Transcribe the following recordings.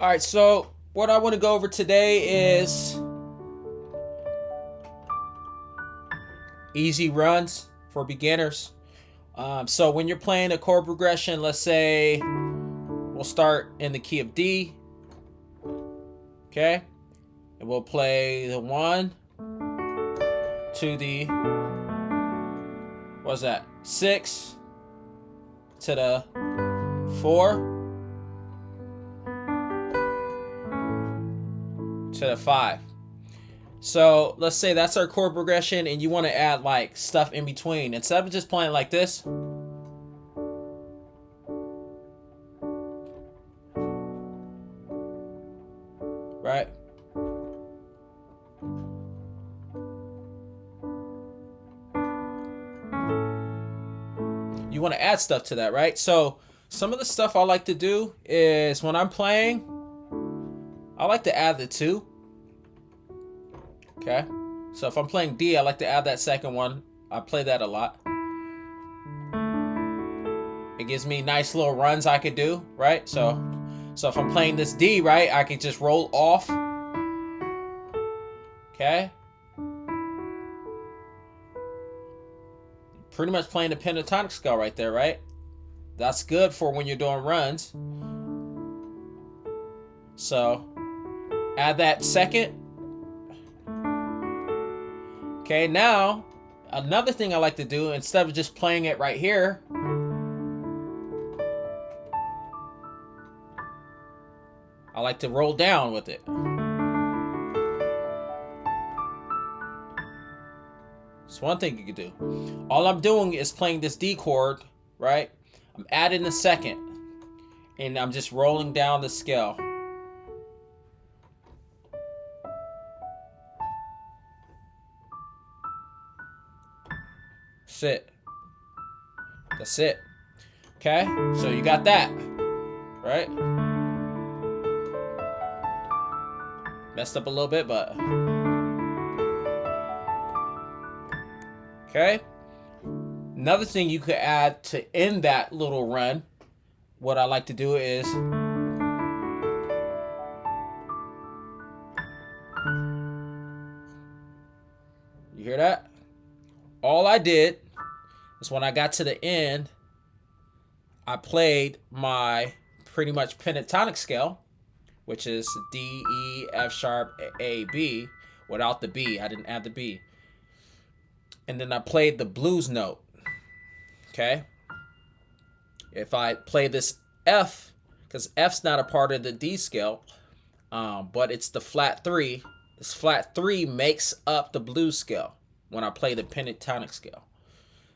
All right, so what I want to go over today is easy runs for beginners. So when you're playing a chord progression, let's say we'll start in the key of D, okay? And we'll play the 1 to the, what's that, 6 to the 4 to the 5. So let's say that's our chord progression and you want to add like stuff in between. Instead of just playing like this, right? You want to add stuff to that, right? So some of the stuff I like to do is when I'm playing, I like to add the 2. Okay? So if I'm playing D, I like to add that second one. I play that a lot. It gives me nice little runs I could do, right? So if I'm playing this D, right, I can just roll off. Okay? Pretty much playing the pentatonic scale right there, right? That's good for when you're doing runs. So add that second. Okay, now another thing I like to do, instead of just playing it right here, I like to roll down with it. It's one thing you can do. All I'm doing is playing this D chord, right? I'm adding the second, and I'm just rolling down the scale. That's it. That's it. Okay? So you got that, right? Messed up a little bit, but okay. Another thing you could add to end that little run, what I like to do is you hear that? All I did is when I got to the end, I played my pretty much pentatonic scale, which is D, E, F sharp, A, B, without the B. I didn't add the B. And then I played the blues note. Okay? If I play this F, because F's not a part of the D scale, but it's the flat 3. This flat 3 makes up the blues scale when I play the pentatonic scale.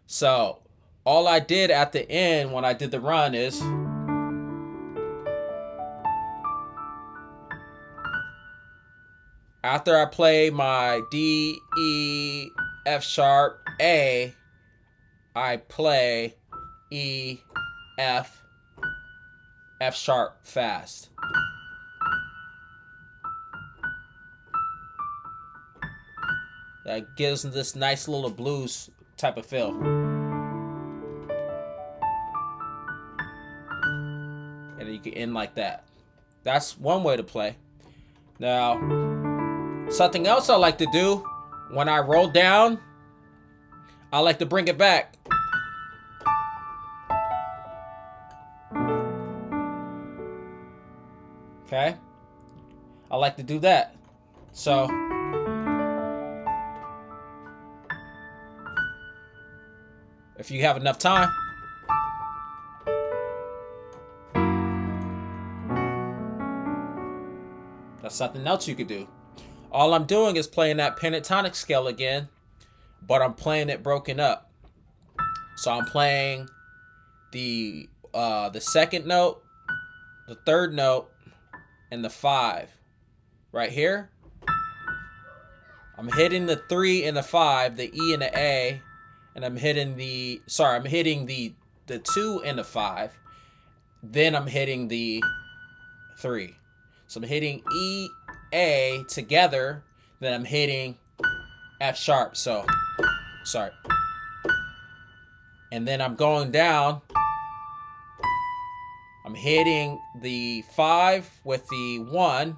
So all I did at the end when I did the run is after I play my D, E, F sharp, A, I play E, F, F sharp fast. That gives this nice little blues type of feel. And you can end like that. That's one way to play. Now, something else I like to do when I roll down, I like to bring it back. Okay? I like to do that. So, if you have enough time, that's something else you could do. All I'm doing is playing that pentatonic scale again, but I'm playing it broken up. So I'm playing the second note, the third note, and the 5. Right here, I'm hitting the 3 and the 5, the E and the A, and I'm hitting the 2 and the 5. Then I'm hitting the 3. So I'm hitting E, A together, then I'm hitting F sharp. So, sorry. And then I'm going down. I'm I'm hitting the 5 with the 1,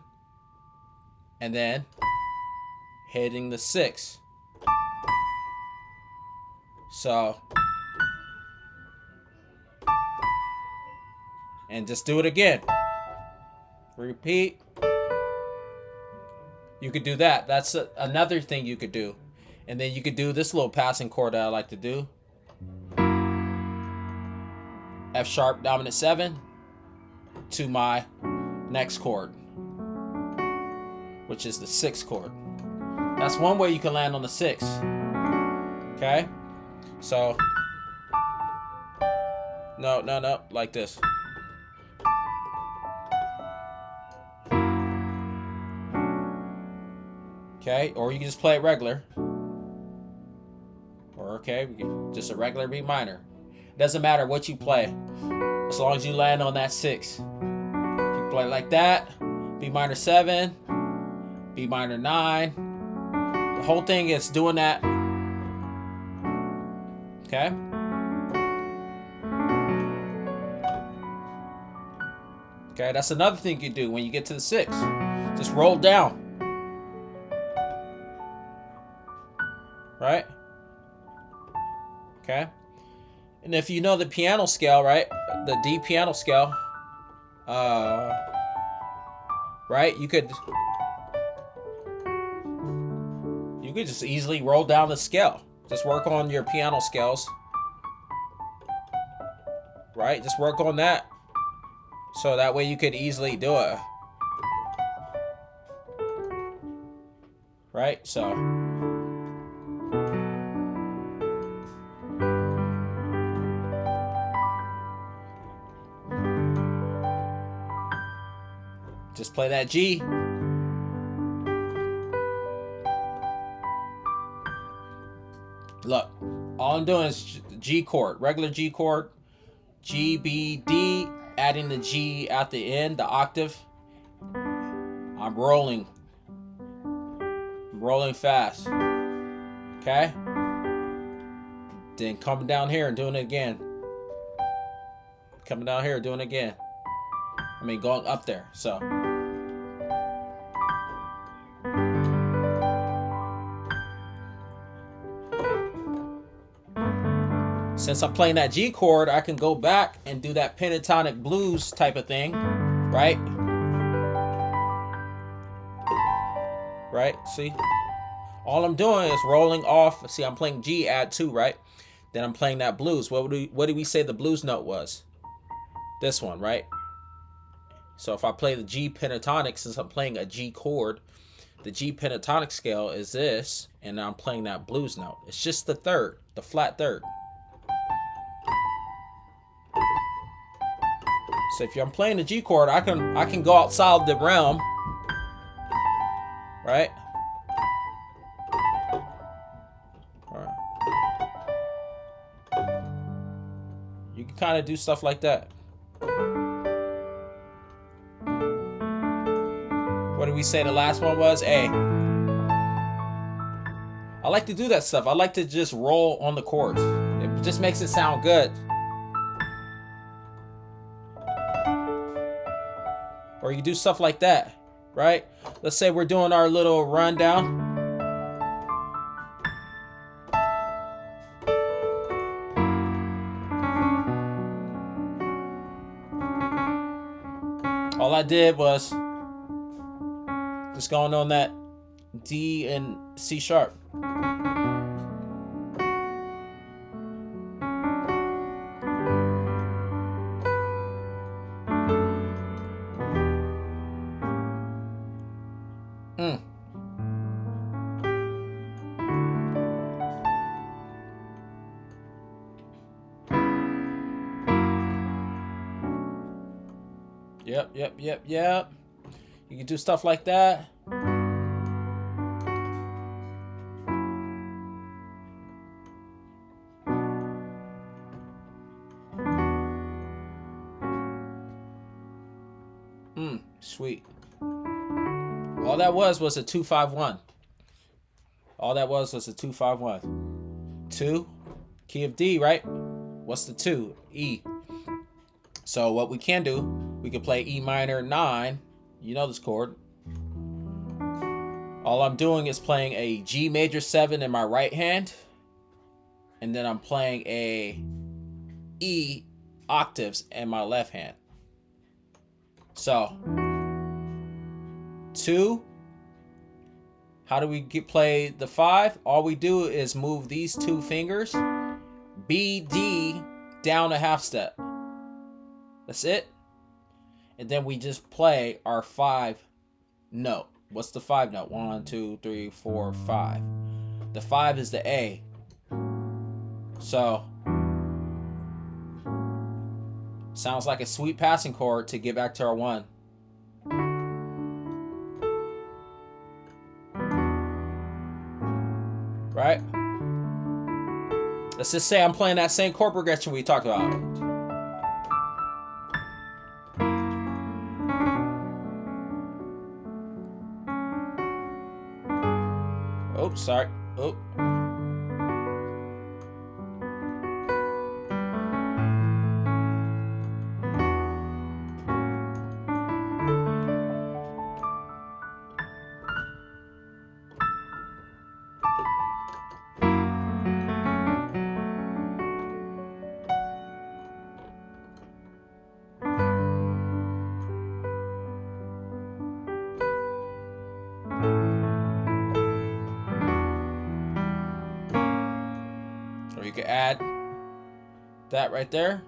and then hitting the 6. So, and just do it again. Repeat. You could do that. That's another thing you could do. And then you could do this little passing chord that I like to do. F sharp dominant 7 to my next chord, which is the 6th chord. That's one way you can land on the 6. Okay? So, no, like this. Okay, or you can just play it regular. Or okay, just a regular B minor. Doesn't matter what you play, as long as you land on that 6. You can play it like that. B minor 7, B minor 9. The whole thing is doing that. Okay? Okay, that's another thing you do when you get to the 6. Just roll down. Right? Okay? And if you know the piano scale, right? The D piano scale, right? You could just easily roll down the scale. Just work on your piano scales. Right? Just work on that. So that way you could easily do it. Right? So just play that G. Look, all I'm doing is G chord, regular G chord, G, B, D, adding the G at the end, the octave. I'm rolling fast. Okay? Then coming down here and doing it again. Coming down here and doing it again. I mean, going up there. So. Since I'm playing that G chord, I can go back and do that pentatonic blues type of thing, right? Right? See? All I'm doing is rolling off. See, I'm playing G add 2, right? Then I'm playing that blues. What did we say the blues note was? This one, right? So if I play the G pentatonic, since I'm playing a G chord, the G pentatonic scale is this, and now I'm playing that blues note. It's just the third, the flat third. So if I'm playing the G chord, I can go outside the realm, right? All right. You can kind of do stuff like that. What did we say the last one was? A. I like to do that stuff. I like to just roll on the chords. It just makes it sound good. Or you do stuff like that, right? Let's say we're doing our little rundown. All I did was just going on that D and C sharp. Yep. You can do stuff like that. Sweet. All that was a 2-5-1. All that was a 2-5-1. 2, key of D, right? What's the 2? E. So what we can do, we can play E minor 9. You know this chord. All I'm doing is playing a G major 7 in my right hand. And then I'm playing a E octaves in my left hand. So 2. How do we play the 5? All we do is move these 2 fingers, B, D, down a half step. That's it. And then we just play our 5 note. What's the 5 note? 1, 2, 3, 4, 5. The 5 is the A. So, sounds like a sweet passing chord to get back to our 1. Right? Let's just say I'm playing that same chord progression we talked about. Oh, sorry. Oh. Or you can add that right there.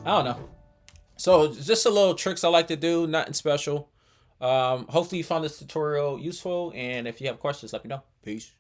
I don't know. So just a little tricks I like to do, nothing special. Hopefully you found this tutorial useful, and if you have questions, let me know. Peace.